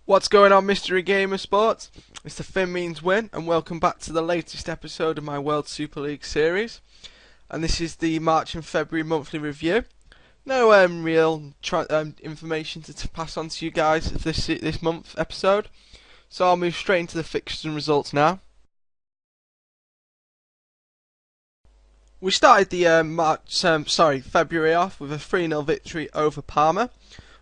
What's going on, MreGamersSports? It's TheFinMeansWin, and welcome back to the latest episode of my World Super League series. And this is the March and February monthly review. No real information to pass on to you guys this month episode, so I'll move straight into the fixtures and results now. We started the February off with a 3-0 victory over Parma.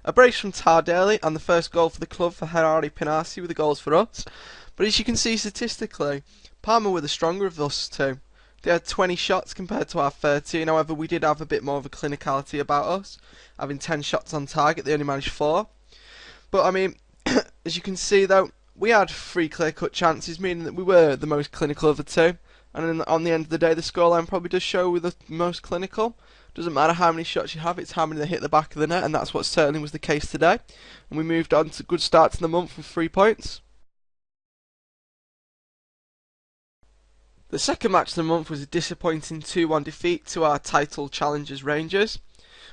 A brace from Tardelli and the first goal for the club for Gerardi Pinassi were the goals for us. But as you can see statistically, Parma were the stronger of us two. They had 20 shots compared to our 13, however we did have a bit more of a clinicality about us. Having 10 shots on target, they only managed 4. But I mean, as you can see though, we had 3 clear-cut chances, meaning that we were the most clinical of the two. And on the end of the day, the scoreline probably does show we're the most clinical. Doesn't matter how many shots you have, it's how many they hit the back of the net, and that's what certainly was the case today. And we moved on to a good start to the month with 3 points. The second match of the month was a disappointing 2-1 defeat to our title challengers Rangers.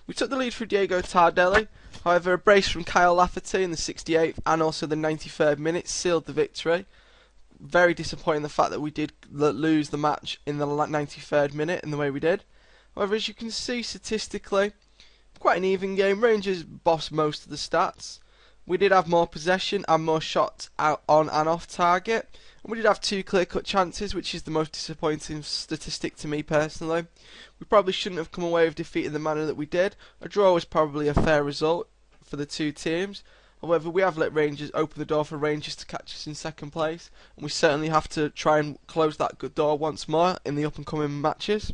We took the lead through Diego Tardelli, however a brace from Kyle Lafferty in the 68th and also the 93rd minute sealed the victory. Very disappointing the fact that we did lose the match in the 93rd minute in the way we did. However, as you can see statistically, quite an even game. Rangers bossed most of the stats. We did have more possession and more shots out on and off target. And we did have 2 clear-cut chances, which is the most disappointing statistic to me personally. We probably shouldn't have come away with defeat in the manner that we did. A draw was probably a fair result for the two teams. However, we have let Rangers open the door for Rangers to catch us in second place. And we certainly have to try and close that good door once more in the up-and-coming matches.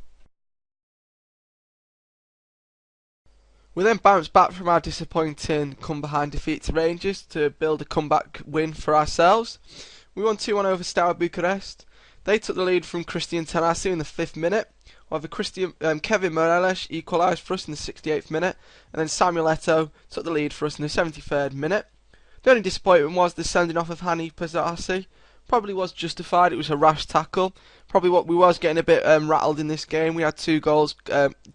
We then bounced back from our disappointing come-behind defeat to Rangers to build a comeback win for ourselves. We won 2-1 over Steaua Bucharest. They took the lead from Cristian Tanasi in the 5th minute. However, Kevin Moreles equalised for us in the 68th minute. And then Samuel Eto'o took the lead for us in the 73rd minute. The only disappointment was the sending off of Hani Pazasi. Probably was justified. It was a rash tackle. Probably what we was getting a bit rattled in this game. We had 2 goals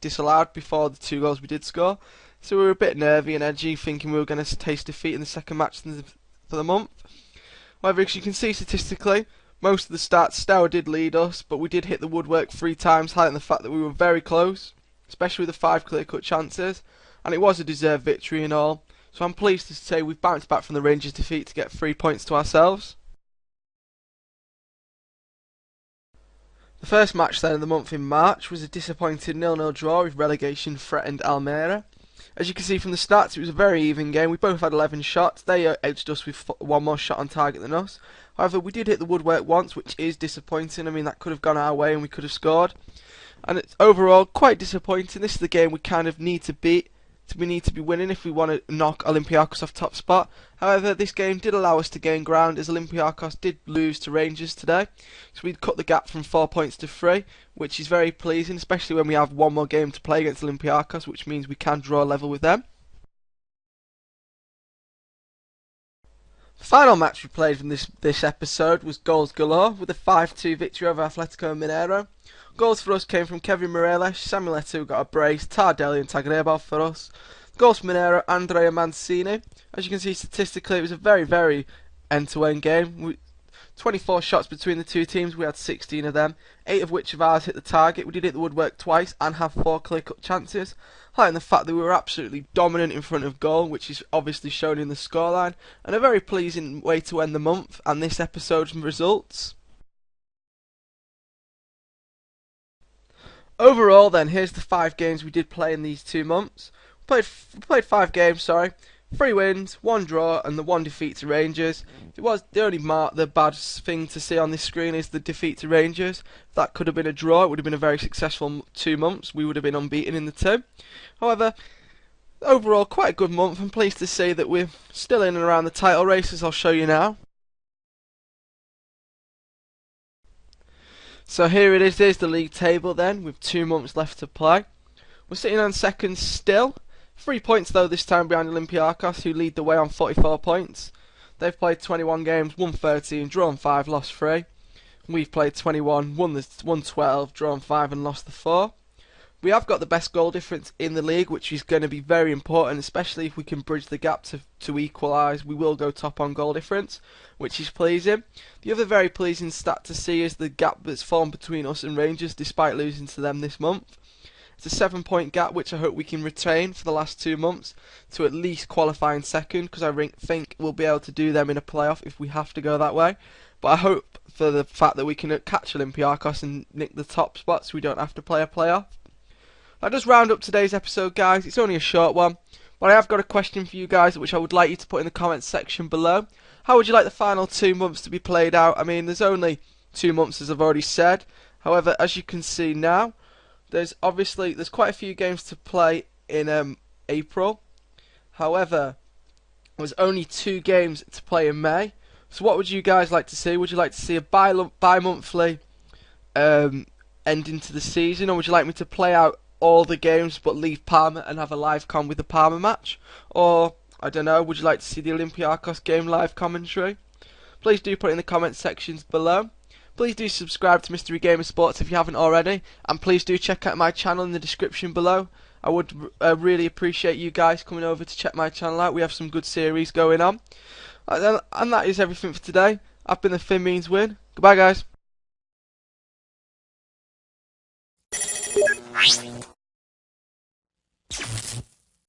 disallowed before the 2 goals we did score, so we were a bit nervy and edgy, thinking we were going to taste defeat in the second match for the month. However, as you can see statistically, most of the stats, Steaua did lead us, but we did hit the woodwork 3 times, highlighting the fact that we were very close, especially with the 5 clear-cut chances, and it was a deserved victory and all. So I'm pleased to say we've bounced back from the Rangers defeat to get 3 points to ourselves. The first match then of the month in March was a disappointing 0-0 draw with relegation threatened Almere. As you can see from the stats, it was a very even game. We both had 11 shots. They edged us with 1 more shot on target than us. However, we did hit the woodwork once, which is disappointing. I mean, that could have gone our way and we could have scored. And it's overall quite disappointing. This is the game we kind of need to beat. We need to be winning if we want to knock Olympiakos off top spot. However, this game did allow us to gain ground as Olympiakos did lose to Rangers today. So we'd cut the gap from 4 points to 3, which is very pleasing, especially when we have 1 more game to play against Olympiakos, which means we can draw a level with them. The final match we played from this episode was goals galore, with a 5-2 victory over Atletico Mineiro. Goals for us came from Kevin Moreles, Samuel Eto'o got a brace, Tardelli and Tagliabue for us. Goals for Mineiro, Andrea Mancini. As you can see statistically, it was a very, very end-to-end game. 24 shots between the two teams, we had 16 of them, 8 of which of ours hit the target. We did hit the woodwork twice and have 4 clear-cut chances, highlighting the fact that we were absolutely dominant in front of goal, which is obviously shown in the scoreline, and a very pleasing way to end the month and this episode's results. Overall then, here's the 5 games we did play in these 2 months. We played 5 games, 3 wins, 1 draw and the 1 defeat to Rangers. It was the only the bad thing to see on this screen is the defeat to Rangers. If that could have been a draw, it would have been a very successful 2 months. We would have been unbeaten in the 2. However, overall quite a good month. I'm pleased to see that we're still in and around the title race, as I'll show you now. So here it is, there's the league table then, with 2 months left to play. We're sitting on second still. 3 points though this time behind Olympiakos, who lead the way on 44 points. They've played 21 games, won 13, drawn 5, lost 3. We've played 21, won 12, drawn 5 and lost the 4. We have got the best goal difference in the league, which is going to be very important, especially if we can bridge the gap to equalise. We will go top on goal difference, which is pleasing. The other very pleasing stat to see is the gap that's formed between us and Rangers, despite losing to them this month. It's a 7-point gap, which I hope we can retain for the last 2 months to at least qualify in second, because I think we'll be able to do them in a playoff if we have to go that way. But I hope for the fact that we can catch Olympiakos and nick the top spot so we don't have to play a playoff. That does round up today's episode, guys. It's only a short one, but I have got a question for you guys which I would like you to put in the comments section below. How would you like the final 2 months to be played out? I mean, there's only 2 months, as I've already said. However, as you can see now, there's quite a few games to play in April. However, there's only 2 games to play in May. So what would you guys like to see? Would you like to see a bi-monthly ending to the season, or would you like me to play out all the games but leave Parma and have a live com with the Parma match? Or, I don't know, would you like to see the Olympiakos game live commentary? Please do put it in the comment sections below. Please do subscribe to MreGamersSports if you haven't already, and please do check out my channel in the description below. I would really appreciate you guys coming over to check my channel out. We have some good series going on. And that is everything for today. I've been TheFinMeansWin. Goodbye, guys.